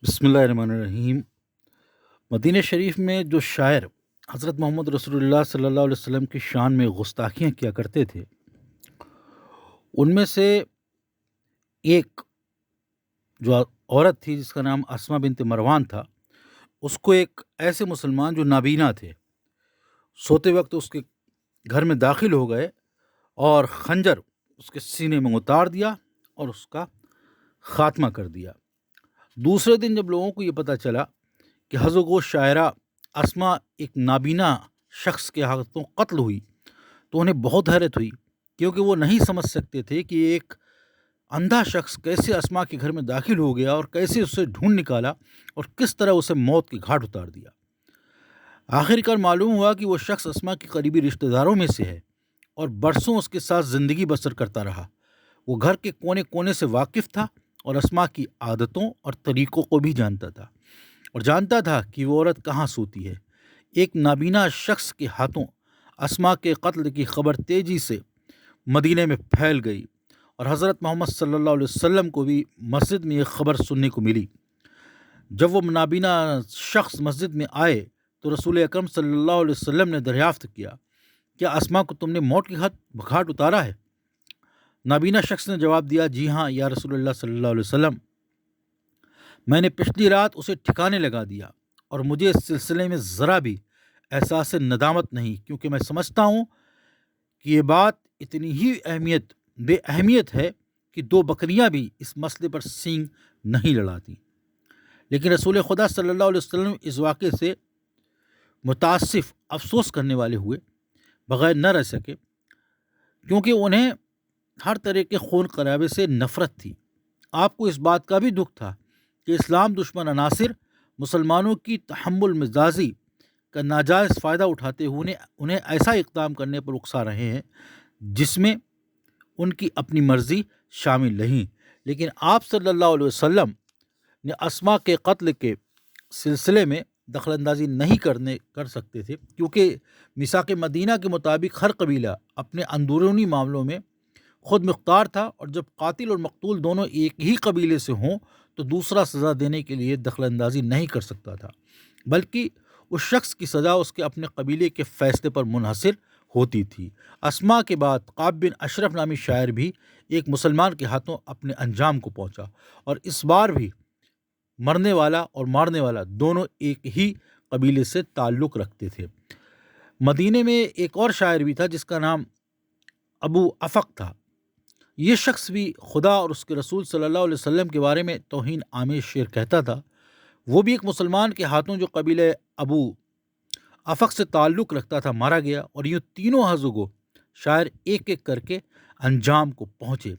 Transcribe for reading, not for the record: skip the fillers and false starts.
بسم اللہ الرحمن الرحیم۔ مدینہ شریف میں جو شاعر حضرت محمد رسول اللہ صلی اللہ علیہ وسلم کی شان میں گستاخیاں کیا کرتے تھے، ان میں سے ایک جو عورت تھی جس کا نام اسما بنت مروان تھا، اس کو ایک ایسے مسلمان جو نابینا تھے سوتے وقت اس کے گھر میں داخل ہو گئے اور خنجر اس کے سینے میں اتار دیا اور اس کا خاتمہ کر دیا۔ دوسرے دن جب لوگوں کو یہ پتہ چلا کہ حضرت وہ شاعرہ اسما ایک نابینا شخص کے ہاتھوں قتل ہوئی تو انہیں بہت حیرت ہوئی، کیونکہ وہ نہیں سمجھ سکتے تھے کہ ایک اندھا شخص کیسے اسما کے گھر میں داخل ہو گیا اور کیسے اسے ڈھونڈ نکالا اور کس طرح اسے موت کے گھاٹ اتار دیا۔ آخر کار معلوم ہوا کہ وہ شخص اسما کے قریبی رشتہ داروں میں سے ہے اور برسوں اس کے ساتھ زندگی بسر کرتا رہا۔ وہ گھر کے کونے کونے سے واقف تھا اور اسما کی عادتوں اور طریقوں کو بھی جانتا تھا اور جانتا تھا کہ وہ عورت کہاں سوتی ہے۔ ایک نابینا شخص کے ہاتھوں اسما کے قتل کی خبر تیزی سے مدینہ میں پھیل گئی اور حضرت محمد صلی اللہ علیہ وسلم کو بھی مسجد میں یہ خبر سننے کو ملی۔ جب وہ نابینا شخص مسجد میں آئے تو رسول اکرم صلی اللہ علیہ وسلم نے دریافت کیا، کیا اسما کو تم نے موت کے گھاٹ اتارا ہے؟ نابینا شخص نے جواب دیا، جی ہاں یا رسول اللہ صلی اللہ علیہ وسلم، میں نے پچھلی رات اسے ٹھکانے لگا دیا اور مجھے اس سلسلے میں ذرا بھی احساس ندامت نہیں، کیونکہ میں سمجھتا ہوں کہ یہ بات اتنی ہی بے اہمیت ہے کہ دو بکریاں بھی اس مسئلے پر سینگ نہیں لڑاتی۔ لیکن رسول خدا صلی اللہ علیہ وسلم اس واقعے سے متاسف افسوس کرنے والے ہوئے بغیر نہ رہ سکے، کیونکہ انہیں ہر طرح کے خون قرابے سے نفرت تھی۔ آپ کو اس بات کا بھی دکھ تھا کہ اسلام دشمن عناصر مسلمانوں کی تحمل مزاجی کا ناجائز فائدہ اٹھاتے ہوئے انہیں ایسا اقدام کرنے پر اکسا رہے ہیں جس میں ان کی اپنی مرضی شامل نہیں۔ لیکن آپ صلی اللہ علیہ وسلم نے اسما کے قتل کے سلسلے میں دخل اندازی نہیں کر سکتے تھے، کیونکہ میثاق مدینہ کے مطابق ہر قبیلہ اپنے اندرونی معاملوں میں خود مختار تھا، اور جب قاتل اور مقتول دونوں ایک ہی قبیلے سے ہوں تو دوسرا سزا دینے کے لیے دخل اندازی نہیں کر سکتا تھا، بلکہ اس شخص کی سزا اس کے اپنے قبیلے کے فیصلے پر منحصر ہوتی تھی۔ اسما کے بعد قعب بن اشرف نامی شاعر بھی ایک مسلمان کے ہاتھوں اپنے انجام کو پہنچا، اور اس بار بھی مرنے والا اور مارنے والا دونوں ایک ہی قبیلے سے تعلق رکھتے تھے۔ مدینے میں ایک اور شاعر بھی تھا جس کا نام ابو افق تھا۔ یہ شخص بھی خدا اور اس کے رسول صلی اللہ علیہ وسلم کے بارے میں توہین آمیز شعر کہتا تھا۔ وہ بھی ایک مسلمان کے ہاتھوں جو قبیلہ ابو افق سے تعلق رکھتا تھا مارا گیا، اور یہ تینوں حضرگو شاعر ایک ایک کر کے انجام کو پہنچے۔